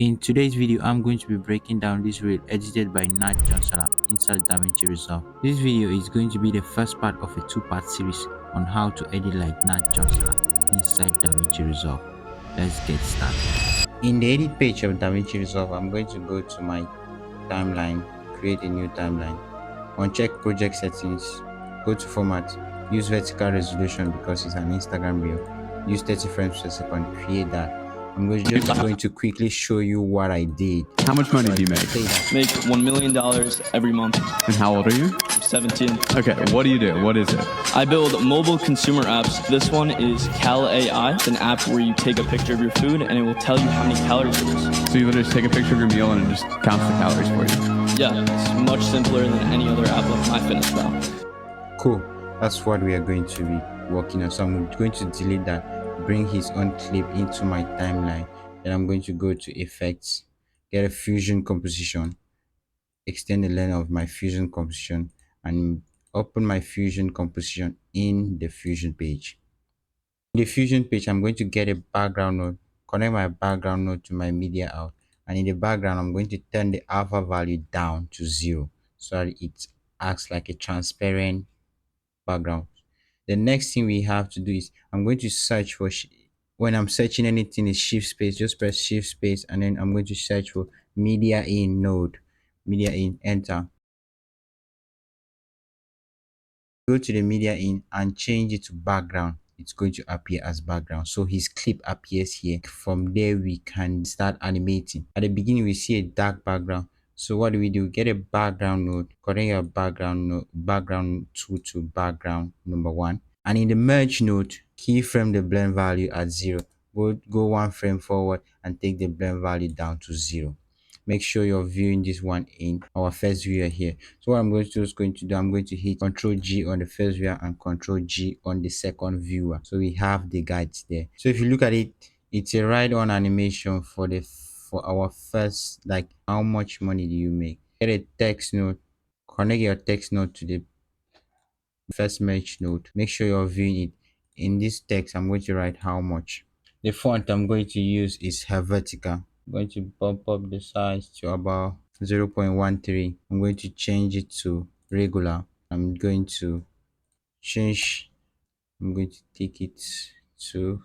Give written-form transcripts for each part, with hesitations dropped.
In today's video, I'm going to be breaking down this reel edited by Natt Jonsalla inside Davinci Resolve. This video is going to be the first part of a two-part series on how to edit like Natt Jonsalla inside Davinci Resolve. Let's get started. In the edit page of Davinci Resolve, I'm going to go to my timeline, create a new timeline. Uncheck project settings, go to format, use vertical resolution because it's an Instagram reel, use 30 frames per second, create that. I'm just going to quickly show you what I did. How much money do you make? Make $1 million every month. And how old are you? I'm 17. Okay, what do you do? What is it? I build mobile consumer apps. This one is Cal AI. It's an app where you take a picture of your food and it will tell you how many calories it is. So you literally just take a picture of your meal and it just counts the calories for you. Yeah, it's much simpler than any other app of MyFitnessPal. Cool. That's what we are going to be working on. So I'm going to delete that, bring his own clip into my timeline. Then I'm going to go to effects, get a fusion composition, extend the length of my fusion composition, and open my fusion composition in the fusion page. In the fusion page, I'm going to get a background node, connect my background node to my media out, and in the background, I'm going to turn the alpha value down to 0 so that it acts like a transparent background. The next thing we have to do is I'm going to search for when I'm searching anything is shift space, just press shift space, and then I'm going to search for media in node, media in, enter. Go to the media in and change it to background. It's going to appear as background, so his clip appears here. From there we can start animating. At the beginning we see a dark background, so what do? Get a background node, connect your background node, background 2 to background number 1, and in the merge node keyframe the blend value at 0. Go 1 frame forward and take the blend value down to 0. Make sure you're viewing this one in our first viewer here. So what I'm going to do, I'm going to hit Ctrl G on the first viewer and Ctrl G on the second viewer, so we have the guides there. So if you look at it, it's a ride-on animation for our first, like, how much money do you make. Get a text node, connect your text node to the first merge node. Make sure you're viewing it. In this text, I'm going to write how much. The font I'm going to use is Helvetica. I'm going to bump up the size to about 0.13. I'm going to change it to regular. I'm going to take it to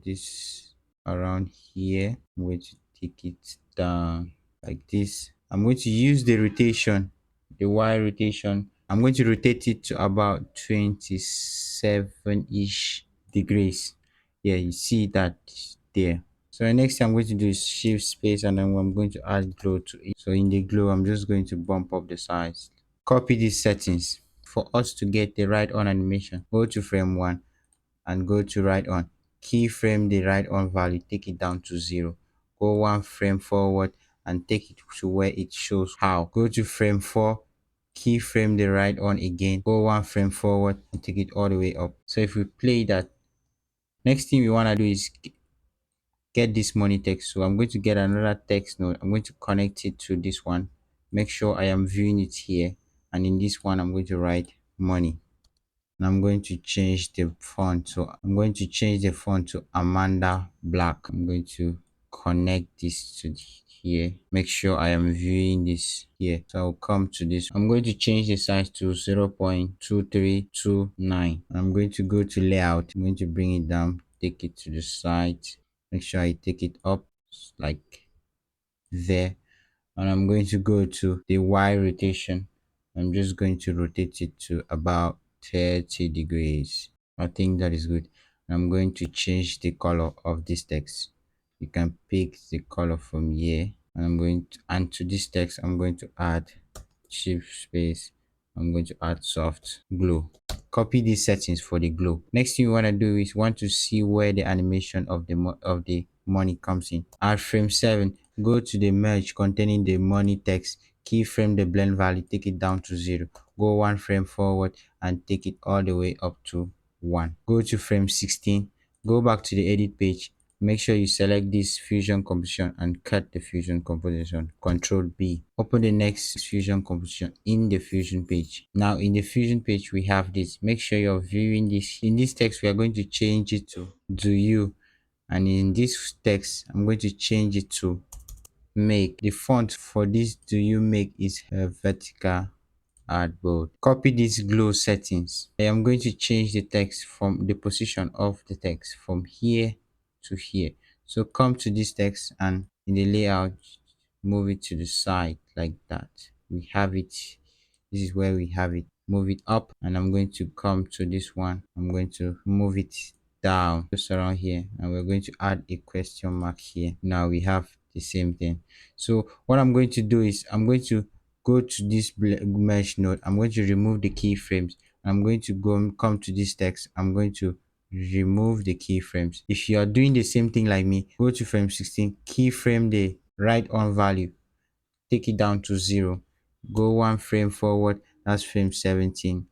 this around here. I'm going to take it down like this. I'm going to use the rotation, the Y rotation. I'm going to rotate it to about 27-ish degrees. Yeah, you see that there. So the next thing I'm going to do is shift space, and then I'm going to add glow to it. So in the glow, I'm just going to bump up the size. Copy these settings. For us to get the right on animation, go to frame 1 and go to right on. Keyframe the right on value, take it down to 0. Go 1 frame forward and take it to where it shows how. Go to frame 4, keyframe the right on again, go 1 frame forward and take it all the way up. So if we play that, next thing we want to do is get this money text. So I'm going to get another text node. I'm going to connect it to this one. Make sure I am viewing it here, and in this one I'm going to write money. And I'm going to change the font. So I'm going to change the font to Amanda Black. I'm going to connect this to here. Make sure I am viewing this here. So I'll come to this. I'm going to change the size to 0.2329. I'm going to go to layout. I'm going to bring it down, take it to the side. Make sure I take it up like there. And I'm going to go to the Y rotation. I'm just going to rotate it to about 30 degrees. I think that is good. I'm going to change the color of this text. You can pick the color from here, and I'm going to, and to this text I'm going to add shift space. I'm going to add soft glow. Copy these settings for the glow. Next thing you want to do is want to see where the animation of the money comes in. At frame 7, go to the merge containing the money text, keyframe the blend value, take it down to 0. Go 1 frame forward and take it all the way up to 1. Go to frame 16, go back to the edit page. Make sure you select this fusion composition and cut the fusion composition. Ctrl B. Open the next fusion composition in the fusion page. Now in the fusion page we have this. Make sure you're viewing this. In this text we are going to change it to "Do you And in this text, I'm going to change it to make. The font for this do you make is vertical add bold. Copy these glow settings. I am going to change the text from the position of the text from here to here. So come to this text and in the layout, move it to the side like that. We have it. This is where we have it. Move it up, and I'm going to come to this one. I'm going to move it down just around here, and we're going to add a question mark here. Now we have the same thing. So what I'm going to do is I'm going to go to this mesh node. I'm going to remove the keyframes. I'm going to come to this text. I'm going to remove the keyframes. If you are doing the same thing like me, go to frame 16, keyframe the right on value, take it down to 0, go one frame forward, that's frame 17,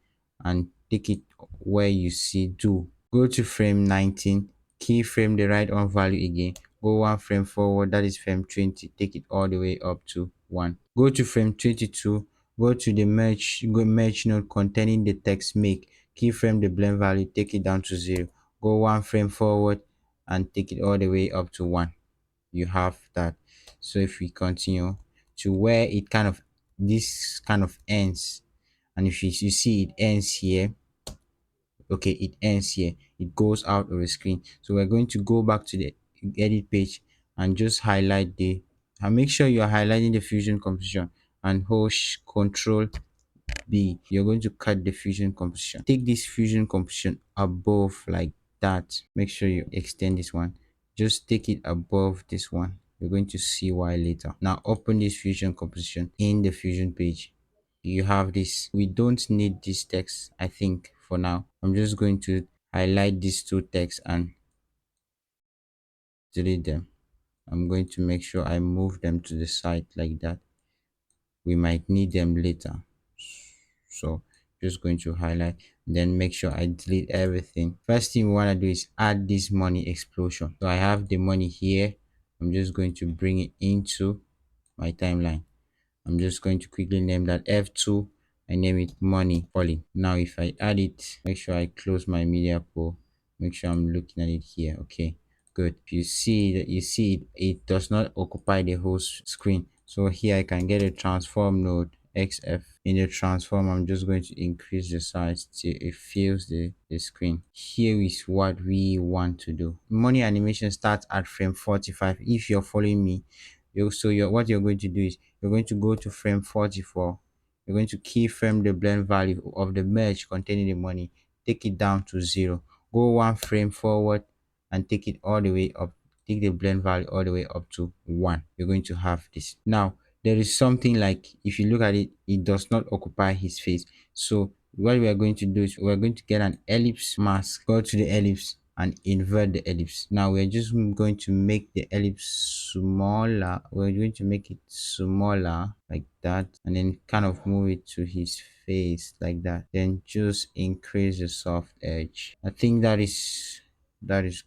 and take it where you see do. Go to frame 19, keyframe the right on value again, go one frame forward, that is frame 20, take it all the way up to 1. Go to frame 22, go to the merge node containing the text make, keyframe the blend value, take it down to 0, go one frame forward and take it all the way up to 1. You have that. So if we continue to where it kind of this kind of ends, and if you see it ends here, okay, it ends here, it goes out of the screen. So we're going to go back to the edit page and just highlight the and make sure you're highlighting the fusion composition and hold control B. You're going to cut the fusion composition. Take this fusion composition above like that. Make sure you extend this one. Just take it above this one. You're going to see why later. Now open this fusion composition in the fusion page. You have this. We don't need this text, I think, for now. I'm just going to highlight these two texts and delete them. I'm going to make sure I move them to the side like that. We might need them later. So just going to highlight, then make sure I delete everything. First thing we want to do is add this money explosion. So I have the money here. I'm just going to bring it into my timeline. I'm just going to quickly name that F2. I name it money falling. Now if I add it, make sure I close my media pool, make sure I'm looking at it here. Okay, good. If you see that, you see it does not occupy the whole screen. So here I can get a transform node XF. In the transform, I'm just going to increase the size till it fills the screen. Here is what we want to do. Money animation starts at frame 45. If you're following me, what you're going to do is you're going to go to frame 44. You're going to keyframe the blend value of the merge containing the money, take it down to 0, go one frame forward and take it all the way up, take the blend value all the way up to 1. You're going to have this. Now there is something like, if you look at it, it does not occupy his face. So what we are going to do is we're going to get an ellipse mask, go to the ellipse and invert the ellipse. Now we're just going to make the ellipse smaller. We're going to make it smaller like that, and then kind of move it to his face like that. Then just increase the soft edge. I think that is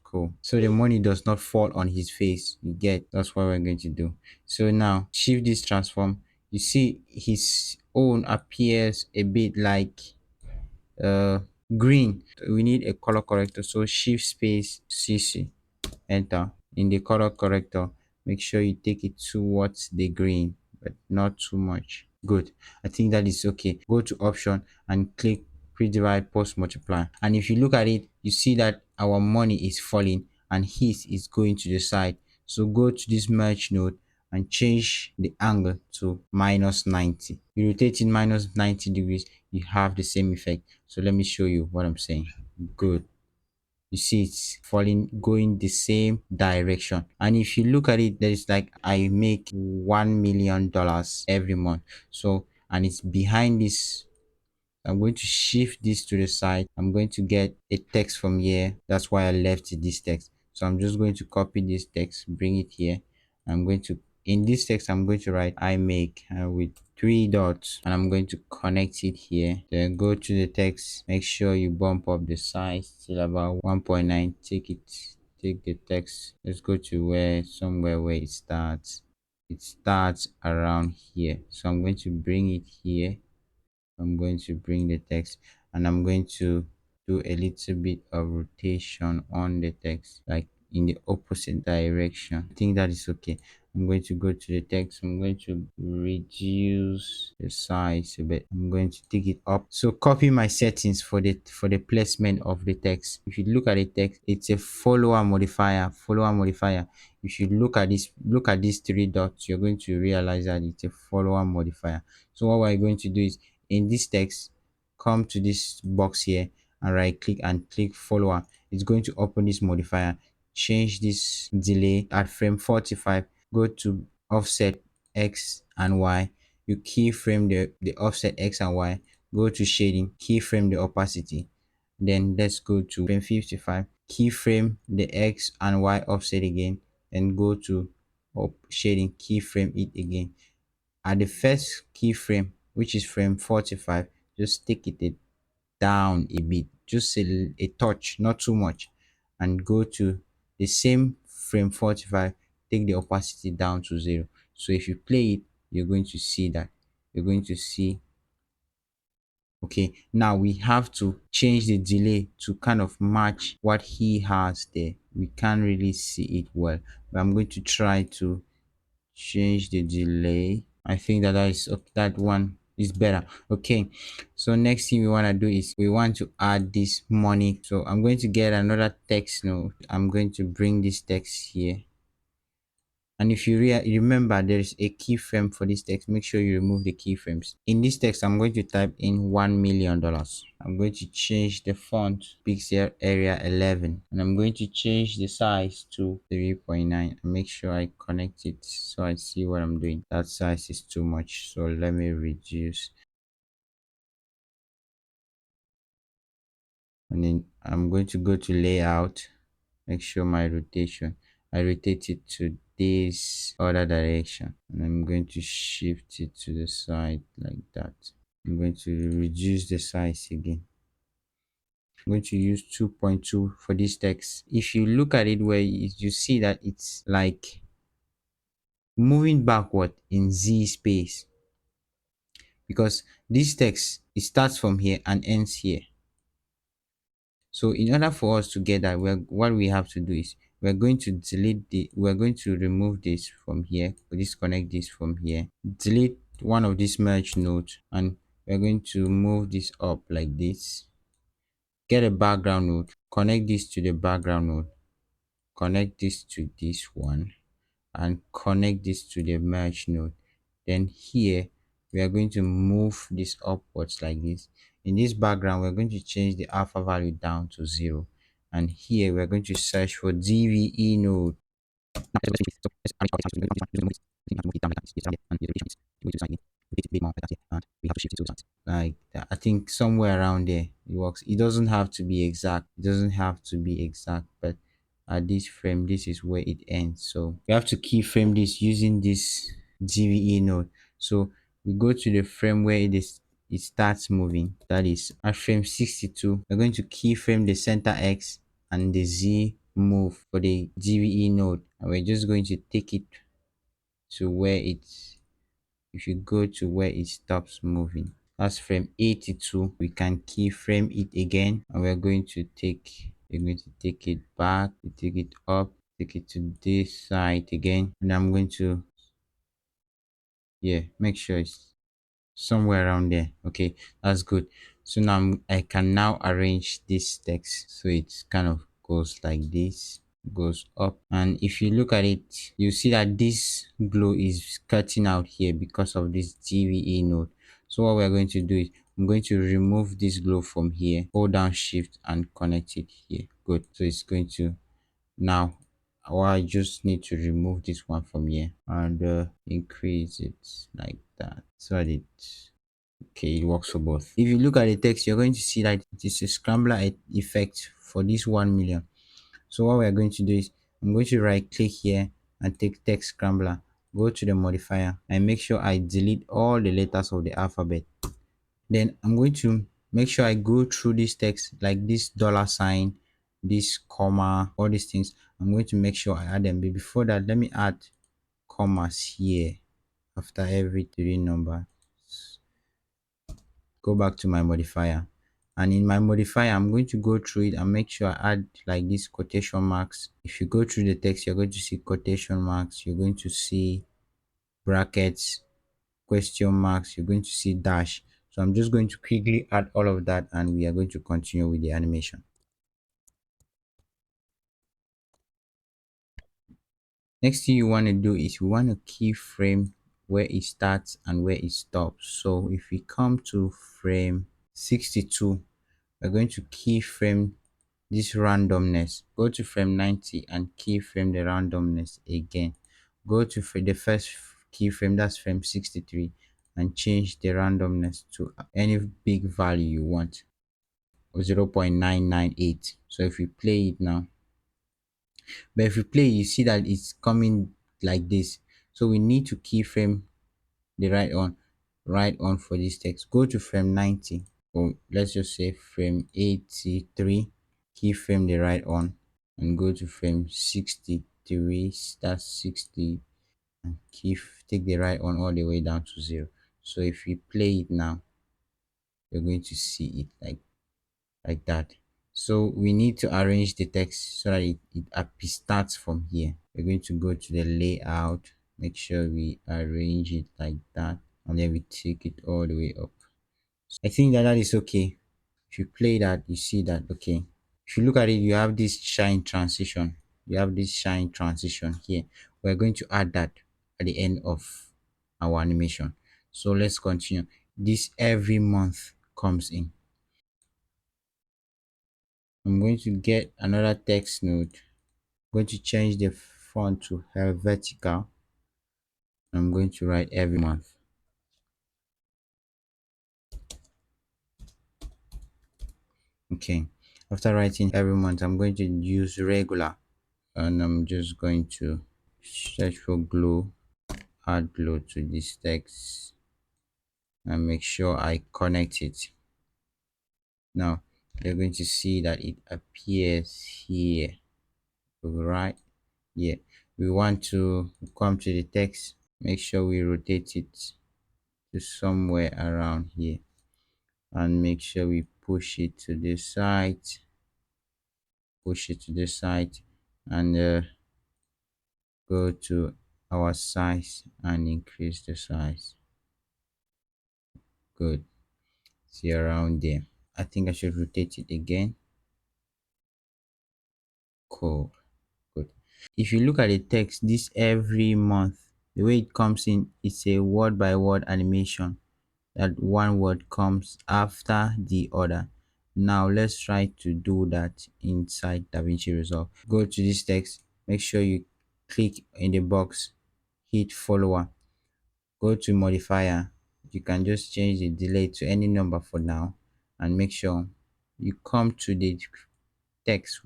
cool. So the money does not fall on his face. You get, that's what we're going to do. So now shift this transform. You see his own appears a bit like green. We need a color corrector, so shift space CC, enter. In the color corrector, make sure you take it towards the green, but not too much. Good, I think that is okay. Go to option and click pre-divide post multiply, and if you look at it, you see that our money is falling and his is going to the side. So go to this merge node and change the angle to -90. You rotate it -90 degrees, you have the same effect. So let me show you what I'm saying. Good, you see it's falling, going the same direction. And if you look at it, there is like, I make $1 million every month. So, and it's behind this. I'm going to shift this to the side. I'm going to get a text from here. That's why I left this text. So I'm just going to copy this text, bring it here. I'm going to, in this text, I'm going to write I make with 3 dots, and I'm going to connect it here. Then go to the text, make sure you bump up the size till about 1.9. Take the text. Let's go to somewhere where it starts. It starts around here. So I'm going to bring it here. I'm going to bring the text, and I'm going to do a little bit of rotation on the text, like in the opposite direction. I think that is okay. I'm going to go to the text. I'm going to reduce the size a bit. I'm going to take it up. So copy my settings for the placement of the text. If you look at the text, it's a follower modifier. Follower modifier. If you look at this, look at these three dots, you're going to realize that it's a follower modifier. So what we're going to do is, in this text, come to this box here and right click and click follower. It's going to open this modifier. Change this delay at frame 45. Go to offset x and y. You keyframe the offset x and y. Go to shading, keyframe the opacity. Then let's go to frame 55. Keyframe the x and y offset again, and go to shading, keyframe it again. At the first keyframe, which is frame 45, just take it down a bit, just a touch, not too much, and go to the same frame 45. Take the opacity down to 0. So if you play it, you're going to see that. You're going to see. Okay, now we have to change the delay to kind of match what he has there. We can't really see it well, but I'm going to try to change the delay. I think that one is better. Okay, so next thing we want to do is we want to add this money. So I'm going to get another text node. I'm going to bring this text here, and if you remember, there's a keyframe for this text. Make sure you remove the keyframes. In this text, I'm going to type in $1 million. I'm going to change the font pixel area 11, and I'm going to change the size to 3.9 and make sure I connect it so I see what I'm doing. That size is too much, so let me reduce. And then I'm going to go to layout. Make sure my rotation, I rotate it to this other direction, and I'm going to shift it to the side like that. I'm going to reduce the size again. I'm going to use 2.2 for this text. If you look at it where you see that it's like moving backward in Z space, because this text, it starts from here and ends here. So in order for us to get that, what we have to do is we're going to we're going to remove this from here, disconnect this from here, delete one of these merge nodes, and we're going to move this up like this. Get a background node, connect this to the background node, connect this to this one, and connect this to the merge node. Then here we are going to move this upwards like this. In this background, we're going to change the alpha value down to 0, and here we're going to search for DVE node. Like that. I think somewhere around there it works. It doesn't have to be exact. It doesn't have to be exact, but at this frame, this is where it ends. So we have to keyframe this using this DVE node. So we go to the frame where it starts moving. That is at frame 62. We're going to keyframe the center X and the Z move for the DVE node, and we're just going to take it to where it's, if you go to where it stops moving, that's frame 82. We can keyframe it again, and we're going to take it back, take it up, take it to this side again, and I'm going to, yeah, make sure it's somewhere around there. Okay, that's good. So now I can now arrange this text so it kind of goes like this, goes up, and if you look at it, you see that this glow is cutting out here because of this DVE node. So what we're going to do is I'm going to remove this glow from here, hold down shift and connect it here. Good. So it's going to now, I just need to remove this one from here and increase it like that so that it, okay, it works for both. If you look at the text, you're going to see that it is a scrambler effect for this 1 million. So what we're going to do is I'm going to right click here and take text scrambler, go to the modifier and make sure I delete all the letters of the alphabet. Then I'm going to make sure I go through this text, like this dollar sign, this comma, all these things. I'm going to make sure I add them. But before that, let me add commas here after every three numbers. Go back to my modifier And in my modifier, I'm going to go through it and make sure I add like these quotation marks. If you go through the text, you're going to see quotation marks, you're going to see brackets, question marks, you're going to see dash. So I'm just going to quickly add all of that and we are going to continue with the animation. Next thing you want to do is we want to keyframe where it starts and where it stops. So if we come to frame 62, we're going to keyframe this randomness. Go to frame 90 and keyframe the randomness again. Go to the first keyframe, that's frame 63, and change the randomness to any big value you want, 0.998. So if you play it now, but if you play, you see that it's coming like this. So we need to keyframe the right on for this text. Go to frame 90, or let's just say frame 83, keyframe the right on, and go to frame 63, that's 60, and take the right on all the way down to 0. So if we play it now, you're going to see it like that. So we need to arrange the text so that it starts from here. We're going to go to the layout, make sure we arrange it like that, and then we take it all the way up. I think that is okay. If you play that, you see that okay. If you look at it, you have this shine transition. You have this shine transition here. We're going to add that at the end of our animation. So let's continue. This every month comes in. I'm going to get another text node. I'm going to change the font to Helvetica. I'm going to write every month. Okay. After writing every month, I'm going to use regular, and I'm just going to search for glue, add glue to this text, and make sure I connect it. Now you're going to see that it appears here, right here. We want to come to the text, make sure we rotate it to somewhere around here, and make sure we push it to the side, and go to our size and increase the size. Good. See around there. I think I should rotate it again. Cool. Good. If you look at the text, this every month, the way it comes in, it's a word by word animation, that one word comes after the other. Now let's try to do that inside Davinci Resolve. Go to this text, make sure you click in the box, hit follower, go to modifier. You can just change the delay to any number for now, and make sure you come to the text.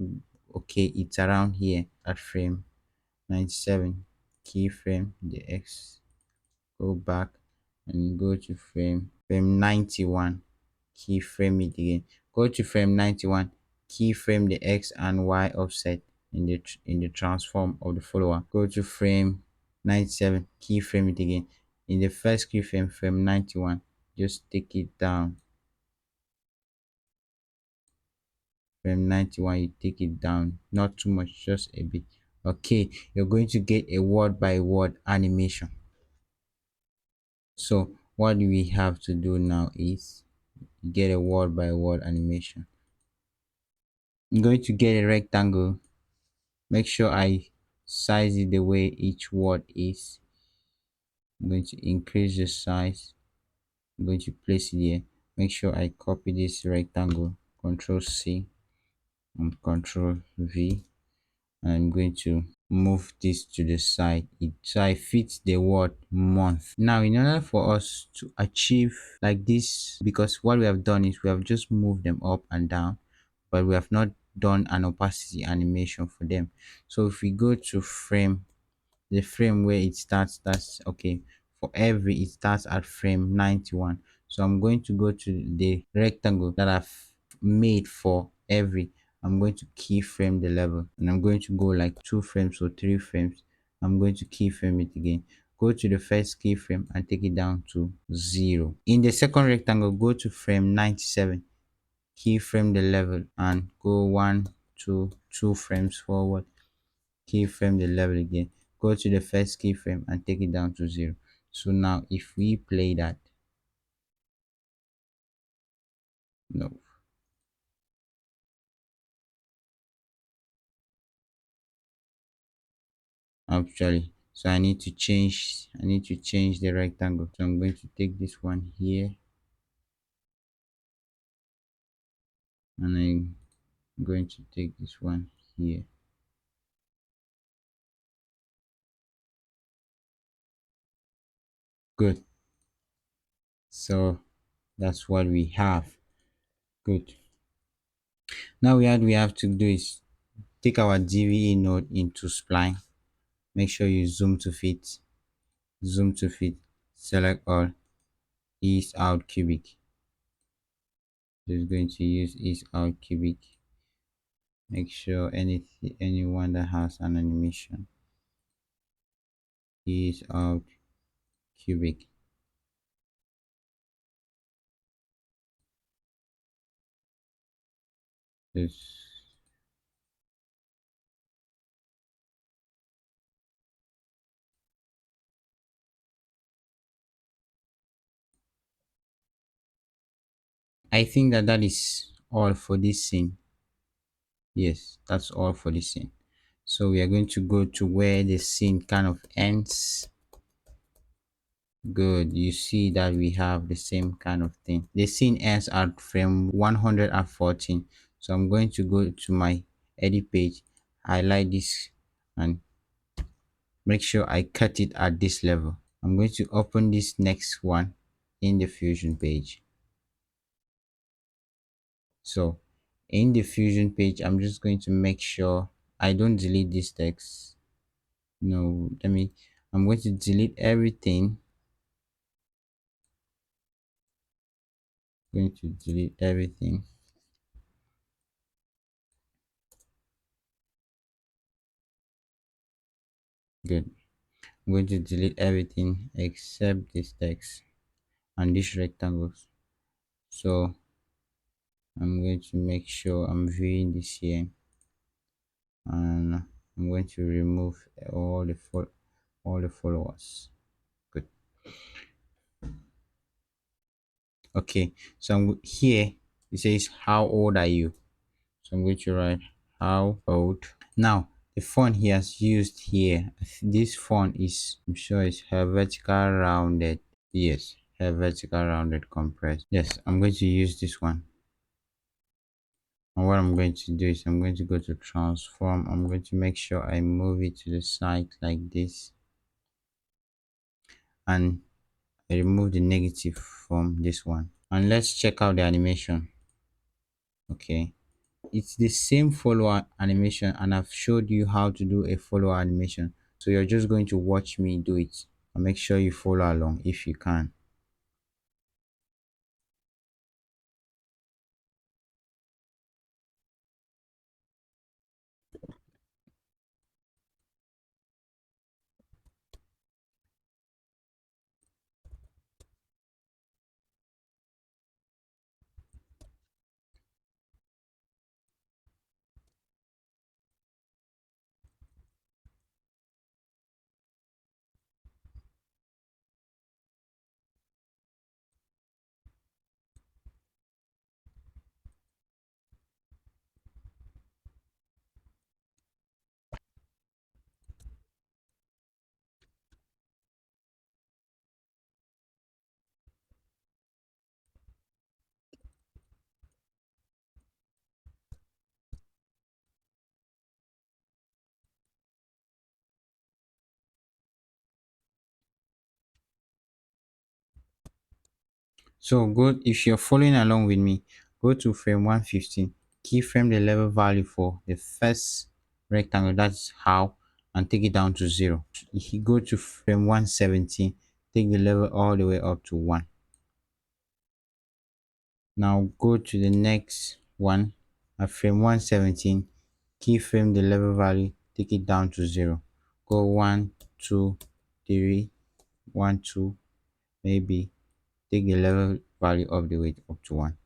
Okay, it's around here at frame 97, keyframe the X, go back and go to frame 91, keyframe it again, go to frame 91, keyframe the X and Y offset in the transform of the follower, go to frame 97, keyframe it again. In the first keyframe, frame 91, just take it down. Frame 91, you take it down, not too much, just a bit. Okay, you're going to get a word by word animation. So what we have to do now is get a word by word animation. I'm going to get a rectangle, make sure I size it the way each word is. I'm going to increase the size, I'm going to place it here, make sure I copy this rectangle, Control C and Control V, and I'm going to move this to the side so I fit the word month. Now in order for us to achieve like this, because what we have done is we have just moved them up and down, but we have not done an opacity animation for them. So if we go to the frame where it starts, that's okay. For every, it starts at frame 91. So I'm going to go to the rectangle that I've made for every. I'm going to keyframe the level, and I'm going to go like 2 frames or 3 frames. I'm going to keyframe it again. Go to the first keyframe and take it down to 0. In the second rectangle, go to frame 97, keyframe the level and go 1 2 2 frames forward, keyframe the level again, go to the first keyframe and take it down to 0. So now if we play that, no, actually, so I need to change the rectangle. So I'm going to take this one here and I'm going to take this one here. Good. So that's what we have. Good. Now what we have to do is take our DVE node into spline. Make sure you zoom to fit, select all, ease out cubic. Just going to use ease out cubic. Make sure anyone that has an animation, ease out cubic. Just I think that is all for this scene. Yes, that's all for this scene. So we are going to go to where the scene kind of ends. Good. You see that we have the same kind of thing. The scene ends at frame 114. So I'm going to go to my edit page, highlight this and make sure I cut it at this level. I'm going to open this next one in the Fusion page. So in the Fusion page, I'm just going to make sure I don't delete this text. No, I'm going to delete everything. Going to delete everything. Good. I'm going to delete everything except this text and these rectangles. So I'm going to make sure I'm viewing this here and I'm going to remove all the followers. Good. Okay, so here it says how old are you? So I'm going to write how old. Now the font he has used here, this font is, I'm sure it's vertical rounded. Yes, vertical rounded compressed. Yes, I'm going to use this one. And what I'm going to do is I'm going to go to transform. I'm going to make sure I move it to the side like this and I remove the negative from this one. And let's check out the animation. Okay, it's the same follower animation and I've showed you how to do a follower animation. So you're just going to watch me do it and make sure you follow along if you can. So go, if you're following along with me, go to frame 115, keyframe the level value for the first rectangle, that's how, and take it down to 0. If you go to frame 117, take the level all the way up to 1. Now go to the next one at frame 117, keyframe the level value, take it down to 0. Go 1 2 3 1 2, maybe take the level value of the way up to 1.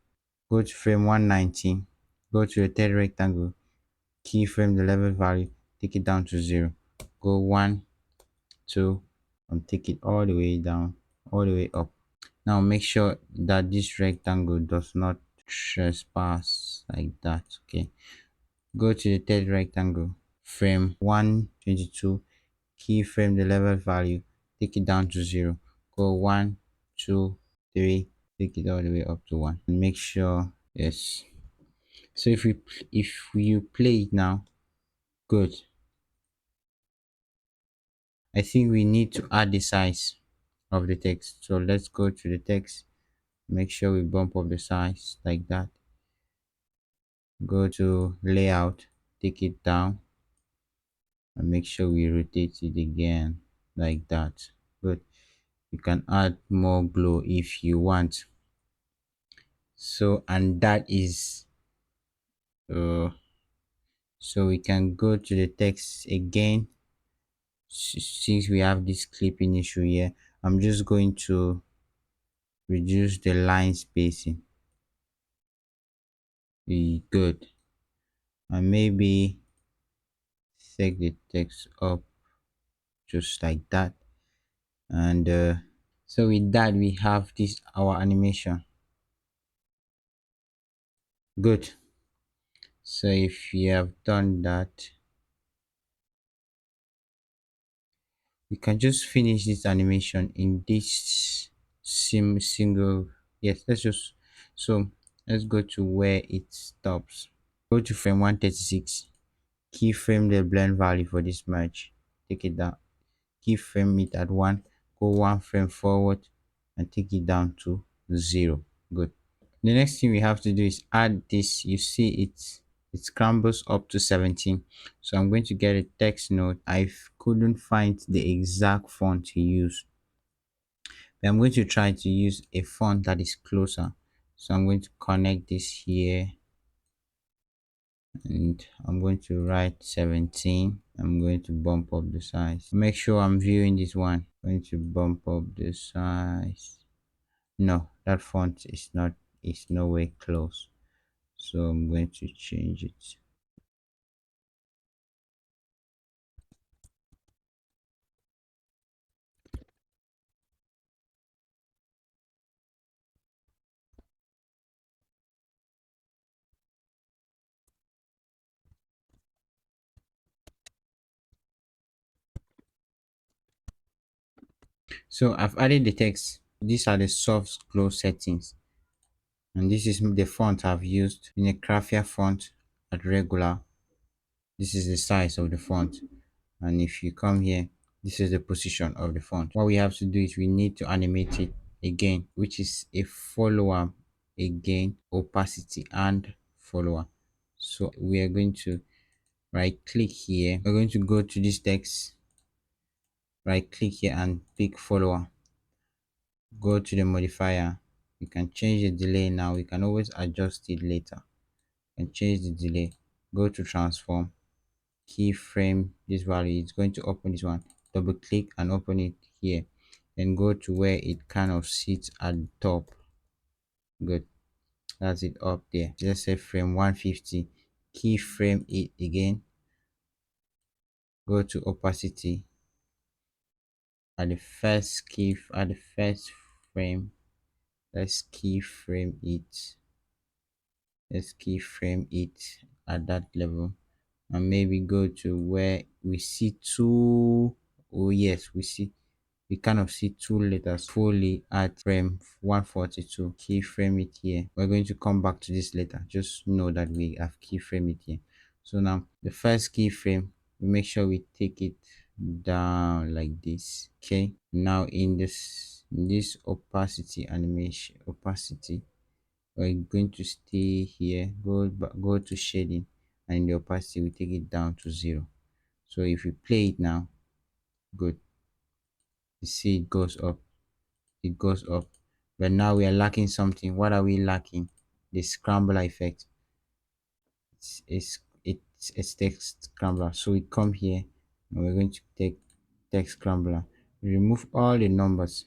Go to frame 119. Go to the third rectangle. Keyframe the level value. Take it down to 0. Go 1, 2, and take it all the way down, all the way up. Now make sure that this rectangle does not trespass like that. Okay. Go to the third rectangle. Frame 122. Keyframe the level value. Take it down to 0. Go 1, 2, 3. Take it all the way up to 1. And make sure, yes. So if you play it now, good. I think we need to add the size of the text. So let's go to the text. Make sure we bump up the size like that. Go to layout, take it down, and make sure we rotate it again like that. Good. You can add more glow if you want. So, and that is so we can go to the text again. Since we have this clipping issue here, I'm just going to reduce the line spacing. Be good. And maybe set the text up just like that. And so with that, we have this our animation. Good. So if you have done that, we can just finish this animation in this single. Yes, let's just, so let's go to where it stops. Go to frame 136. Keyframe the blend value for this merge. Take it down. Keyframe it at 1. Go 1 frame forward and take it down to 0. Good. The next thing we have to do is add this. You see it scrambles up to 17. So I'm going to get a text node. I couldn't find the exact font to use, but I'm going to try to use a font that is closer. So I'm going to connect this here, and I'm going to write 17. I'm going to bump up the size. Make sure I'm viewing this one. I'm going to bump up the size. No, that font is not, it's nowhere close. So I'm going to change it. So I've added the text. These are the soft glow settings, and this is the font I've used in a Crafia font at regular. This is the size of the font, and if you come here, this is the position of the font. What we have to do is we need to animate it again, which is a follower again, opacity and follower. So we are going to right click here. We're going to go to this text, right click here and pick follower. Go to the modifier. You can change the delay now. We can always adjust it later. And change the delay. Go to transform, keyframe this value. It's going to open this one. Double click and open it here. Then go to where it kind of sits at the top. Good. That's it up there. Let's say frame 150. Keyframe it again. Go to opacity. At the first frame, let's keyframe it. Let's keyframe it at that level, and maybe go to where we see two. Oh yes, we kind of see two letters fully at frame 142. Keyframe it here. We're going to come back to this later. Just know that we have keyframe it here. So now the first keyframe, we make sure we take it down like this. Okay, now in this opacity animation, opacity, we're going to stay here, go to shading, and in the opacity we take it down to 0. So if we play it now, good, you see it goes up, it goes up, but now we are lacking something. What are we lacking? The scrambler effect. It's text scrambler. So we come here and we're going to take text scrambler, remove all the numbers,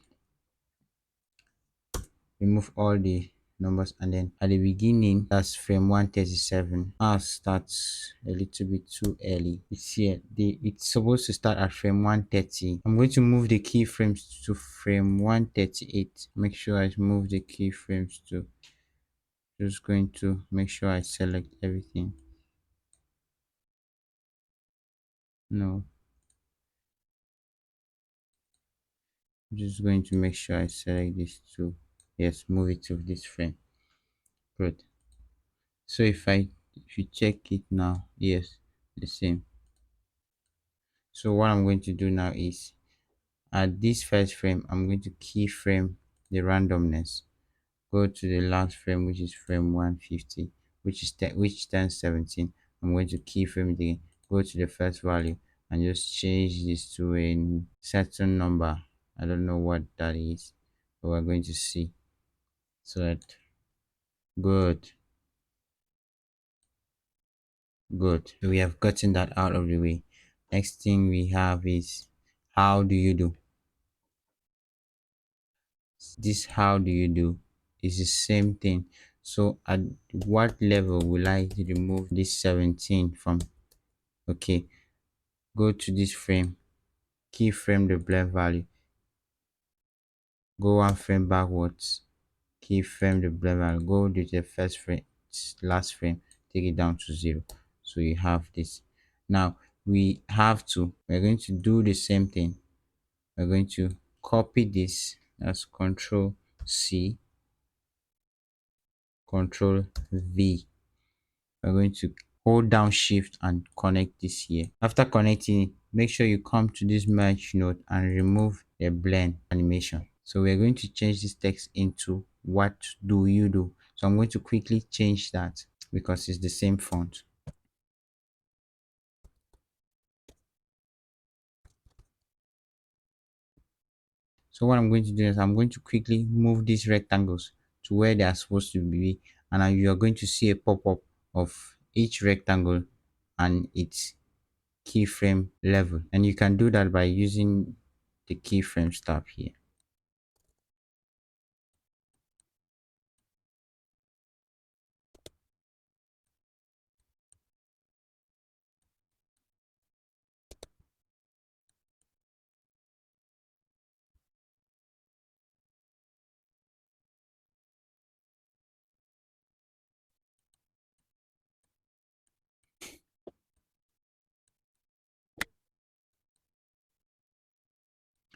remove all the numbers, and then at the beginning that's frame 137. Ours starts a little bit too early. It's here. It's supposed to start at frame 130. I'm going to move the keyframes to frame 138. Make sure I move the keyframes to, just going to make sure I select everything. No, just going to make sure I select this too. Yes, move it to this frame. Good. So if you check it now, yes, the same. So what I'm going to do now is at this first frame, I'm going to keyframe the randomness. Go to the last frame, which is frame 150, which turns 17. I'm going to keyframe it again. Go to the first value and just change this to a certain number. I don't know what that is, but we're going to see. So that good. Good. So we have gotten that out of the way. Next thing we have is how do you do? This how do you do is the same thing. So at what level will I remove this 17 from? Okay, go to this frame, keyframe the blend value, go one frame backwards, keyframe the blend value, go to the first frame, last frame, take it down to 0. So you have this. Now we're going to do the same thing. We're going to copy this as Control C, Control V. We're going to hold down Shift and connect this here. After connecting it, make sure you come to this merge node and remove the blend animation. So we're going to change this text into what do you do. So I'm going to quickly change that because it's the same font. So what I'm going to do is I'm going to quickly move these rectangles to where they are supposed to be, and you are going to see a pop-up of each rectangle and its keyframe level, and you can do that by using the keyframes tab here.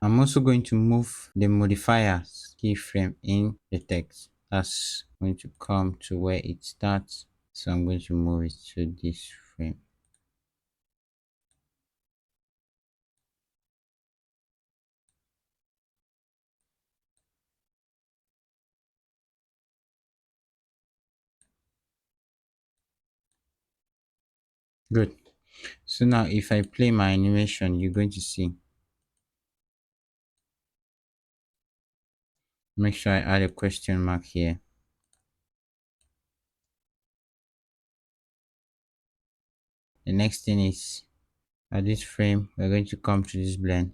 I'm also going to move the modifiers keyframe in the text. That's going to come to where it starts, so I'm going to move it to this frame. Good. So now if I play my animation, you're going to see. Make sure I add a question mark here. The next thing is at this frame, we're going to come to this blend,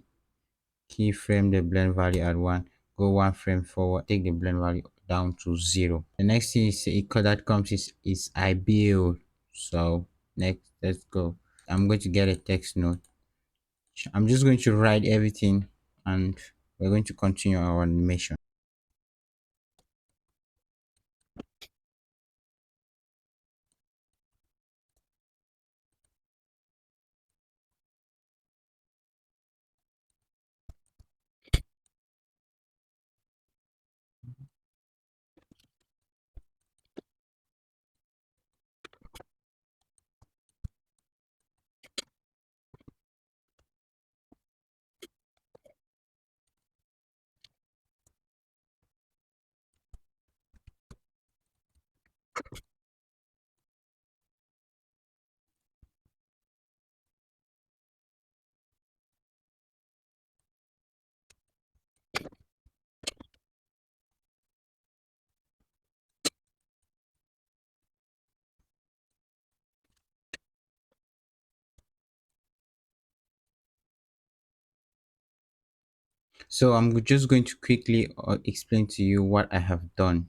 keyframe the blend value at 1, go one frame forward, take the blend value down to 0. The next thing is that comes is I build. So next, let's go. I'm going to get a text node. I'm just going to write everything and we're going to continue our animation. So I'm just going to quickly explain to you what I have done.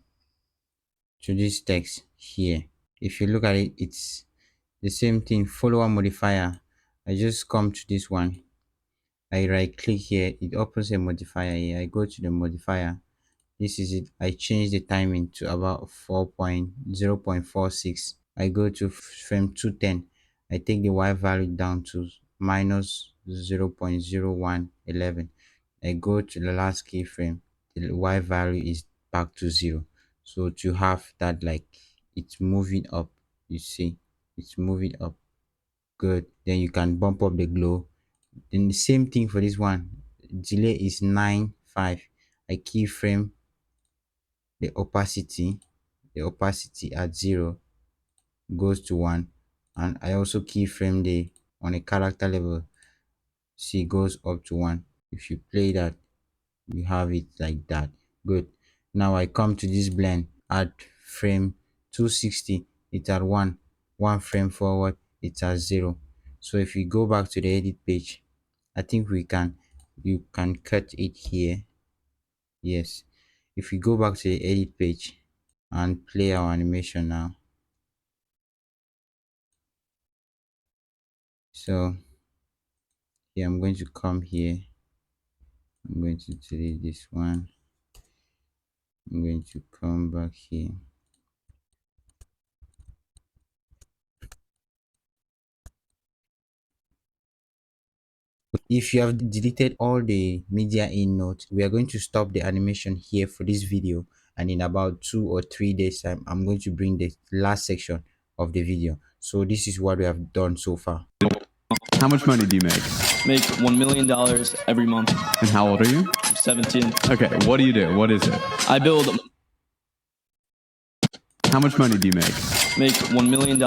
to this text here. If you look at it, it's the same thing. Follower modifier. I just come to this one. I right click here. It opens a modifier here. I go to the modifier. This is it. I change the timing to about 4.0.46. I go to frame 210. I take the y value down to minus 0.0111. I go to the last keyframe. The y value is back to 0. So to have that, like, it's moving up, you see, it's moving up. Good. Then you can bump up the glow. Then the same thing for this one. Delay is 9.5. I keyframe the opacity at 0 goes to 1, and I also keyframe the on a character level, see, goes up to 1. If you play that, you have it like that. Good. Now I come to this blend at frame 260, it's at 1 frame forward, it's at 0. So if you go back to the edit page, I think you can cut it here. Yes, if we go back to the edit page and play our animation now. So here I'm going to come here. I'm going to delete this one. I'm going to come back here. If you have deleted all the media in note, we are going to stop the animation here for this video, and in about 2 or 3 days time I'm going to bring the last section of the video. So this is what we have done so far. How much money do you make? Make $1 million every month. And how old are you? I'm 17. Okay, what do you do? What is it? I build. How much money do you make? Make $1 million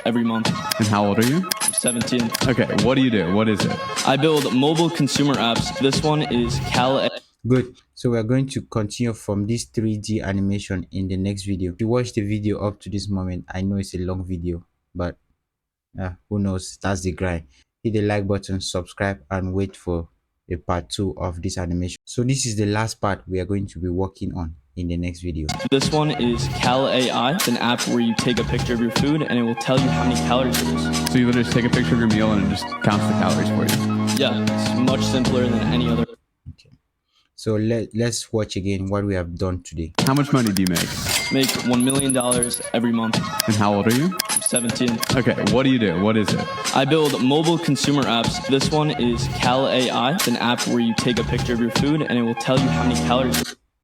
every month. And how old are you? I'm 17. Okay, what do you do? What is it? I build mobile consumer apps. This one is Cal. Good. So we are going to continue from this 3D animation in the next video. If you watch the video up to this moment, I know it's a long video, but who knows, that's the grind. Hit the like button, subscribe, and wait for the part 2 of this animation. So this is the last part we are going to be working on in the next video. This one is Cal AI. It's an app where you take a picture of your food and it will tell you how many calories it is. So you literally just take a picture of your meal and it just counts the calories for you. Yeah, it's much simpler than any other. Okay. So let's watch again what we have done today. How much money do you make? Make $1 million every month. And how old are you? I'm 17. Okay, what do you do? What is it? I build mobile consumer apps. This one is Cal AI. It's an app where you take a picture of your food and it will tell you how many calories.